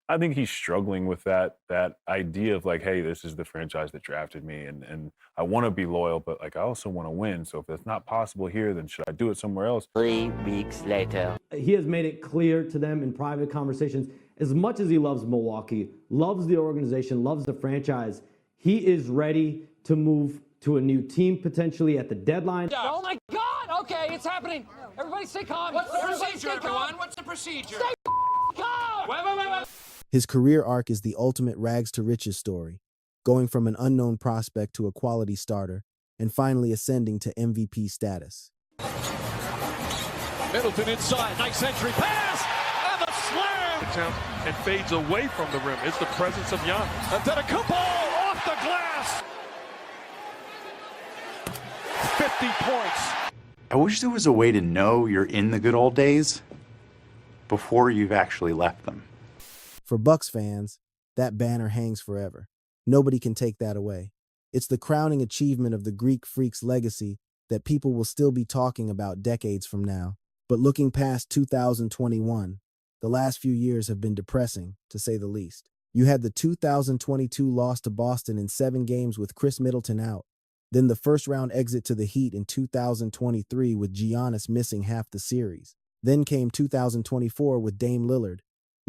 I think he's struggling with that idea of like, hey, this is the franchise that drafted me, and I want to be loyal, but like I also want to win. So if it's not possible here, then should I do it somewhere else? 3 weeks later. He has made it clear to them in private conversations, as much as he loves Milwaukee, loves the organization, loves the franchise, he is ready to move to a new team potentially at the deadline. Oh my God! Okay, it's happening. Everybody stay calm. What's the Everybody procedure, stay calm. everyone? What's the procedure? Stay calm. Wait. His career arc is the ultimate rags to riches story, going from an unknown prospect to a quality starter, and finally ascending to MVP status. Middleton inside, nice entry pass, and the slam! And fades away from the rim. It's the presence of Giannis. Antetokounmpo off the glass! 50 points. I wish there was a way to know you're in the good old days before you've actually left them. For Bucks fans, that banner hangs forever. Nobody can take that away. It's the crowning achievement of the Greek Freak's legacy that people will still be talking about decades from now. But looking past 2021, the last few years have been depressing, to say the least. You had the 2022 loss to Boston in 7 games with Chris Middleton out, then the first-round exit to the Heat in 2023 with Giannis missing half the series. Then came 2024 with Dame Lillard,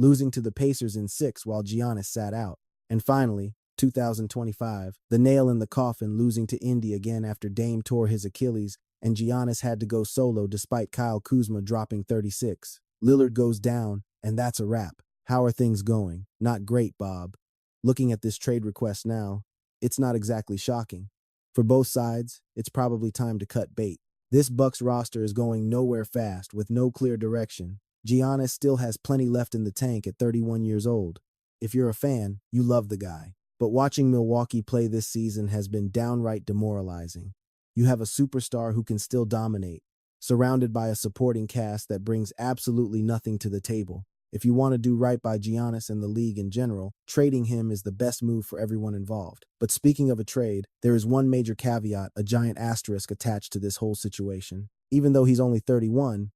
losing to the Pacers in 6 while Giannis sat out. And finally, 2025, the nail in the coffin, losing to Indy again after Dame tore his Achilles and Giannis had to go solo despite Kyle Kuzma dropping 36. Lillard goes down, and that's a wrap. How are things going? Not great, Bob. Looking at this trade request now, it's not exactly shocking. For both sides, it's probably time to cut bait. This Bucks roster is going nowhere fast with no clear direction. Giannis still has plenty left in the tank at 31 years old. If you're a fan, you love the guy. But watching Milwaukee play this season has been downright demoralizing. You have a superstar who can still dominate, surrounded by a supporting cast that brings absolutely nothing to the table. If you want to do right by Giannis and the league in general, trading him is the best move for everyone involved. But speaking of a trade, there is one major caveat, a giant asterisk attached to this whole situation. Even though he's only 31,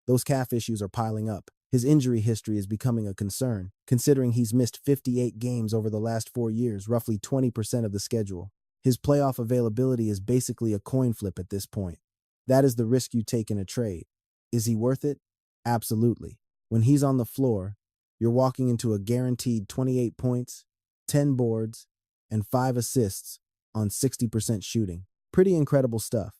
those calf issues are piling up. His injury history is becoming a concern, considering he's missed 58 games over the last 4 years, roughly 20% of the schedule. His playoff availability is basically a coin flip at this point. That is the risk you take in a trade. Is he worth it? Absolutely. When he's on the floor, you're walking into a guaranteed 28 points, 10 boards, and 5 assists on 60% shooting. Pretty incredible stuff.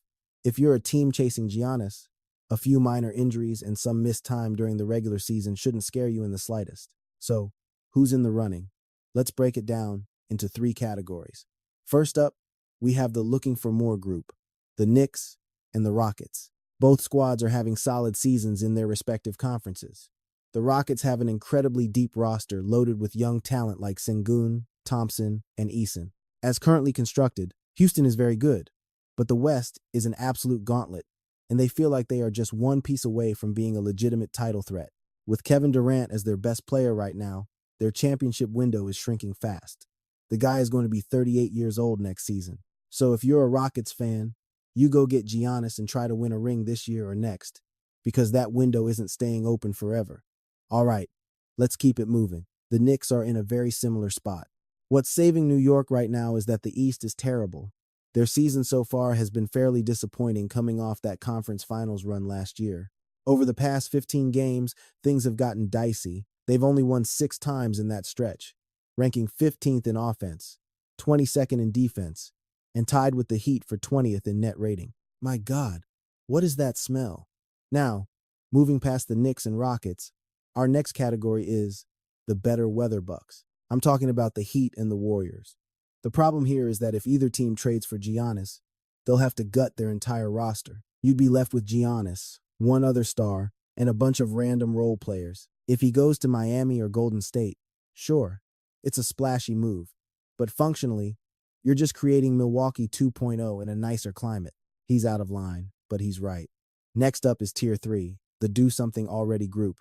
If you're a team chasing Giannis, a few minor injuries and some missed time during the regular season shouldn't scare you in the slightest. So, who's in the running? Let's break it down into 3 categories. First up, we have the looking for more group, the Knicks and the Rockets. Both squads are having solid seasons in their respective conferences. The Rockets have an incredibly deep roster loaded with young talent like Sengun, Thompson, and Eason. As currently constructed, Houston is very good, but the West is an absolute gauntlet, and they feel like they are just one piece away from being a legitimate title threat. With Kevin Durant as their best player right now, their championship window is shrinking fast. The guy is going to be 38 years old next season. So if you're a Rockets fan, you go get Giannis and try to win a ring this year or next, because that window isn't staying open forever. All right, let's keep it moving. The Knicks are in a very similar spot. What's saving New York right now is that the East is terrible. Their season so far has been fairly disappointing coming off that conference finals run last year. Over the past 15 games, things have gotten dicey. They've only won 6 times in that stretch, ranking 15th in offense, 22nd in defense, and tied with the Heat for 20th in net rating. My God, what is that smell? Now, moving past the Knicks and Rockets, our next category is the better weather Bucks. I'm talking about the Heat and the Warriors. The problem here is that if either team trades for Giannis, they'll have to gut their entire roster. You'd be left with Giannis, one other star, and a bunch of random role players. If he goes to Miami or Golden State, sure, it's a splashy move, but functionally, you're just creating Milwaukee 2.0 in a nicer climate. He's out of line, but he's right. Next up is Tier 3, the do-something-already group.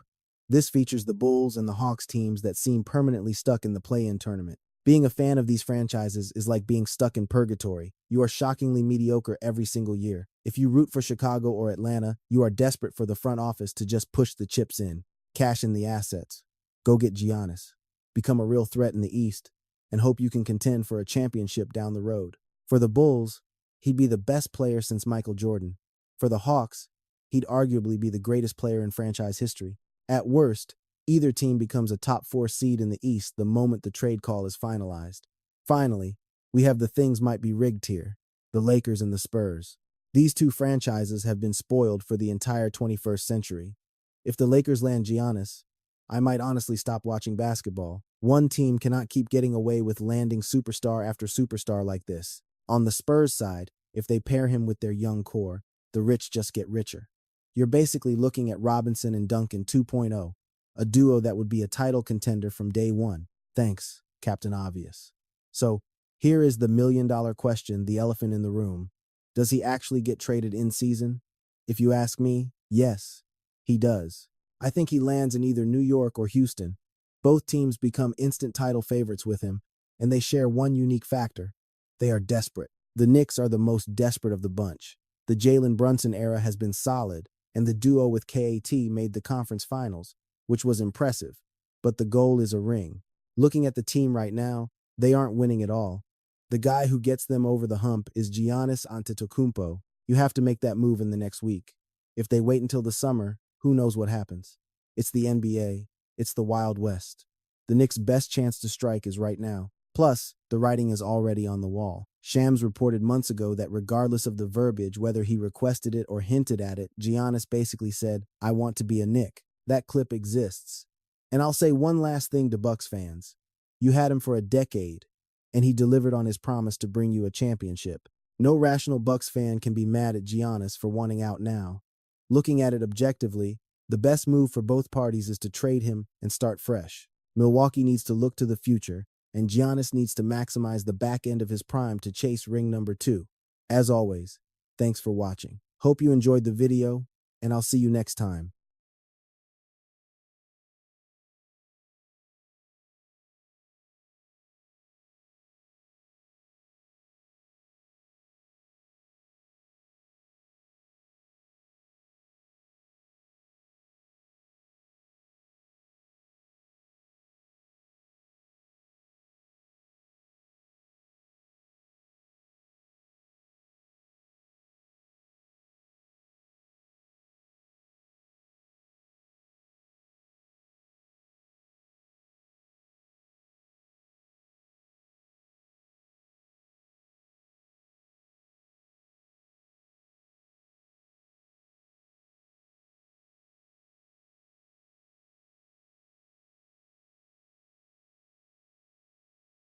This features the Bulls and the Hawks teams that seem permanently stuck in the play-in tournament. Being a fan of these franchises is like being stuck in purgatory. You are shockingly mediocre every single year. If you root for Chicago or Atlanta, you are desperate for the front office to just push the chips in, cash in the assets. Go get Giannis. become a real threat in the East, and hope you can contend for a championship down the road. For the Bulls, he'd be the best player since Michael Jordan. For the Hawks, he'd arguably be the greatest player in franchise history. At worst, either team becomes a top 4 seed in the East the moment the trade call is finalized. Finally, we have the things might be rigged here, the Lakers and the Spurs. These two franchises have been spoiled for the entire 21st century. If the Lakers land Giannis, I might honestly stop watching basketball. One team cannot keep getting away with landing superstar after superstar like this. On the Spurs side, if they pair him with their young core, the rich just get richer. You're basically looking at Robinson and Duncan 2.0, a duo that would be a title contender from day one. Thanks, Captain Obvious. So, here is the million-dollar question, the elephant in the room. Does he actually get traded in season? If you ask me, yes, he does. I think he lands in either New York or Houston. Both teams become instant title favorites with him, and they share one unique factor. They are desperate. The Knicks are the most desperate of the bunch. The Jalen Brunson era has been solid, and the duo with KAT made the conference finals, which was impressive. But the goal is a ring. Looking at the team right now, they aren't winning at all. The guy who gets them over the hump is Giannis Antetokounmpo. You have to make that move in the next week. If they wait until the summer, who knows what happens? It's the NBA. It's the Wild West. The Knicks' best chance to strike is right now. Plus, the writing is already on the wall. Shams reported months ago that regardless of the verbiage, whether he requested it or hinted at it, Giannis basically said, "I want to be a Knick." That clip exists. And I'll say one last thing to Bucks fans. You had him for a decade, and he delivered on his promise to bring you a championship. No rational Bucks fan can be mad at Giannis for wanting out now. Looking at it objectively, the best move for both parties is to trade him and start fresh. Milwaukee needs to look to the future, and Giannis needs to maximize the back end of his prime to chase ring number 2. As always, thanks for watching. Hope you enjoyed the video, and I'll see you next time.